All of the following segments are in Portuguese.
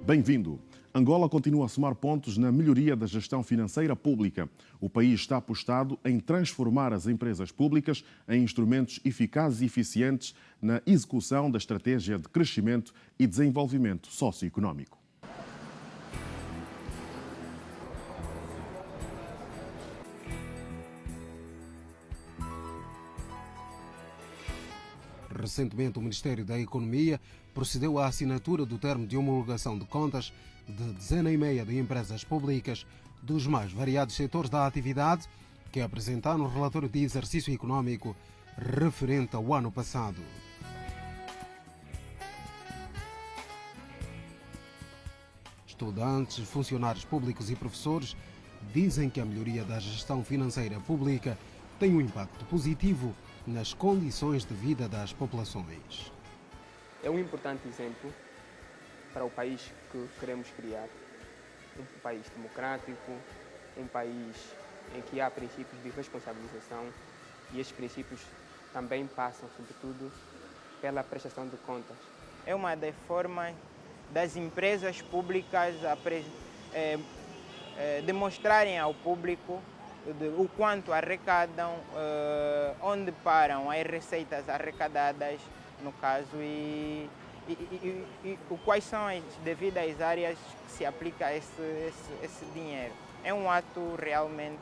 Bem-vindo. Angola continua a somar pontos na melhoria da gestão financeira pública. O país está apostado em transformar as empresas públicas em instrumentos eficazes e eficientes na execução da estratégia de crescimento e desenvolvimento socioeconómico. Recentemente, o Ministério da Economia procedeu à assinatura do termo de homologação de contas de dezena e meia de empresas públicas dos mais variados setores da atividade que apresentaram o relatório de exercício econômico referente ao ano passado. Estudantes, funcionários públicos e professores dizem que a melhoria da gestão financeira pública tem um impacto positivo nas condições de vida das populações. É um importante exemplo para o país que queremos criar. Um país democrático, um país em que há princípios de responsabilização e estes princípios também passam, sobretudo, pela prestação de contas. É uma das formas das empresas públicas demonstrarem ao público o quanto arrecadam, onde param as receitas arrecadadas, no caso, e quais são as devidas áreas que se aplica esse dinheiro. É um ato realmente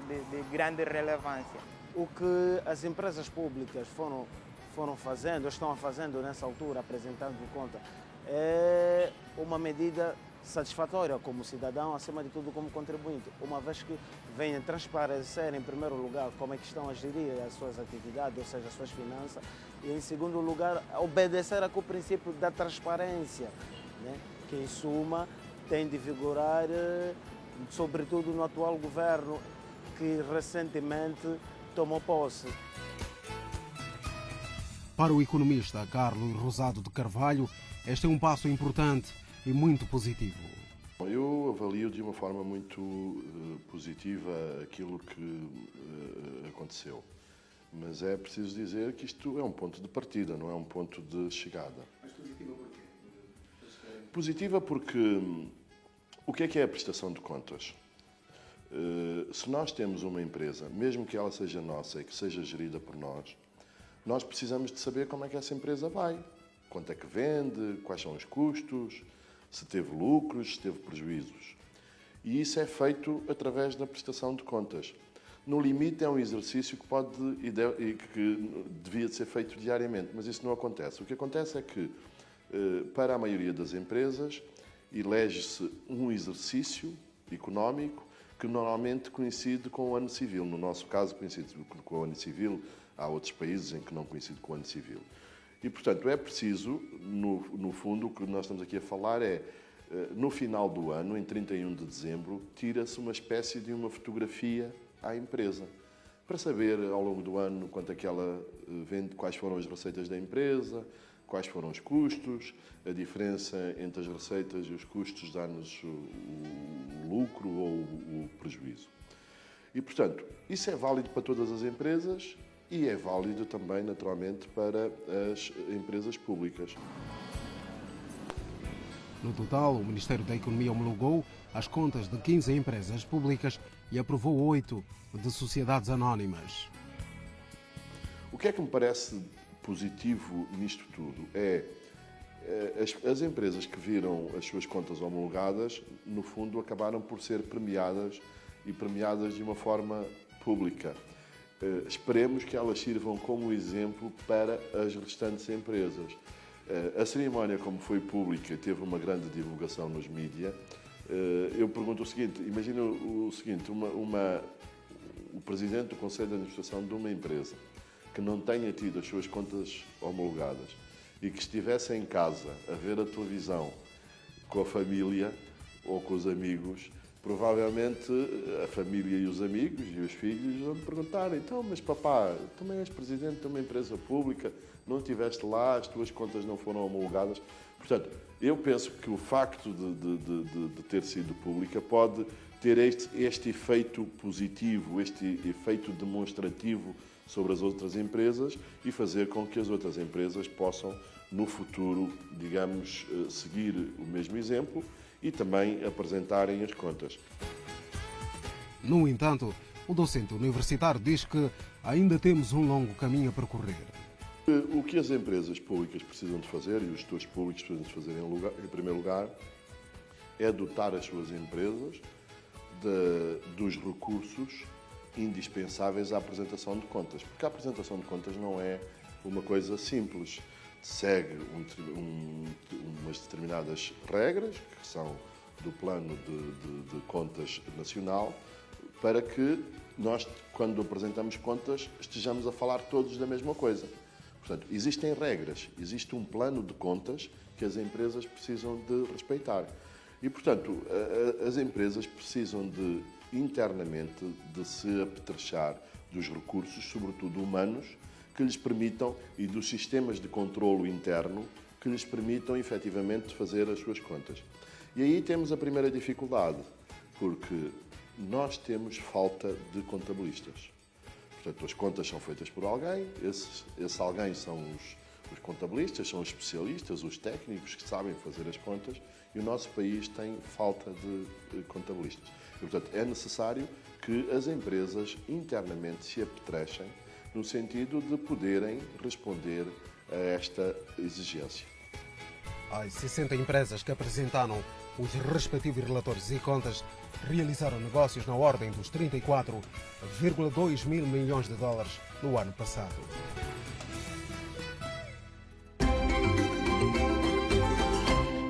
de grande relevância. O que as empresas públicas foram fazendo, estão fazendo nessa altura, apresentando conta, é uma medida satisfatória como cidadão, acima de tudo como contribuinte, uma vez que vem transparecer em primeiro lugar como é que estão a gerir as suas atividades, ou seja, as suas finanças, e em segundo lugar obedecer ao princípio da transparência, né? Que em suma tem de vigorar, sobretudo no atual governo que recentemente tomou posse. Para o economista Carlos Rosado de Carvalho, este é um passo importante e muito positivo. Eu avalio de uma forma muito positiva aquilo que aconteceu. Mas é preciso dizer que isto é um ponto de partida, não é um ponto de chegada. Mas positiva porquê? Positiva porque o que é a prestação de contas? Se nós temos uma empresa, mesmo que ela seja nossa e que seja gerida por nós precisamos de saber como é que essa empresa vai. Quanto é que vende, quais são os custos, se teve lucros, se teve prejuízos. E isso é feito através da prestação de contas. No limite é um exercício que pode e que devia de ser feito diariamente, mas isso não acontece. O que acontece é que, para a maioria das empresas, elege-se um exercício económico que normalmente coincide com o ano civil. No nosso caso, coincide com o ano civil. Há outros países em que não coincide com o ano civil. E, portanto, é preciso, no fundo, o que nós estamos aqui a falar é, no final do ano, em 31 de dezembro, tira-se uma espécie de uma fotografia à empresa, para saber, ao longo do ano, quanto é que ela vende, quais foram as receitas da empresa, quais foram os custos, a diferença entre as receitas e os custos dá-nos o lucro ou o prejuízo. E, portanto, isso é válido para todas as empresas, e é válido também, naturalmente, para as empresas públicas. No total, o Ministério da Economia homologou as contas de 15 empresas públicas e aprovou 8 de sociedades anónimas. O que é que me parece positivo nisto tudo é as empresas que viram as suas contas homologadas, no fundo, acabaram por ser premiadas e premiadas de uma forma pública. Esperemos que elas sirvam como exemplo para as restantes empresas. A cerimónia, como foi pública, teve uma grande divulgação nos mídias. Eu pergunto o seguinte, imagina o seguinte, o presidente do Conselho de Administração de uma empresa que não tenha tido as suas contas homologadas e que estivesse em casa a ver a televisão com a família ou com os amigos, provavelmente a família e os amigos e os filhos vão perguntar: então, mas papá, também és presidente de uma empresa pública, não estiveste lá, as tuas contas não foram homologadas. Portanto, eu penso que o facto de ter sido pública pode ter este efeito positivo, este efeito demonstrativo sobre as outras empresas e fazer com que as outras empresas possam, no futuro, digamos, seguir o mesmo exemplo e também apresentarem as contas. No entanto, o docente universitário diz que ainda temos um longo caminho a percorrer. O que as empresas públicas precisam de fazer, e os gestores públicos precisam de fazer em primeiro lugar, é dotar as suas empresas dos recursos indispensáveis à apresentação de contas. Porque a apresentação de contas não é uma coisa simples. Segue umas determinadas regras, que são do plano de contas nacional, para que nós, quando apresentamos contas, estejamos a falar todos da mesma coisa. Portanto, existem regras, existe um plano de contas que as empresas precisam de respeitar. E, portanto, as empresas precisam internamente, de se apetrechar dos recursos, sobretudo humanos, que lhes permitam, e dos sistemas de controlo interno, que lhes permitam, efetivamente, fazer as suas contas. E aí temos a primeira dificuldade, porque nós temos falta de contabilistas. Portanto, as contas são feitas por alguém, esse alguém são os contabilistas, são os especialistas, os técnicos que sabem fazer as contas, e o nosso país tem falta de contabilistas. E, portanto, é necessário que as empresas internamente se apetrechem no sentido de poderem responder a esta exigência. As 60 empresas que apresentaram os respectivos relatórios e contas realizaram negócios na ordem dos 34,2 mil milhões de dólares no ano passado.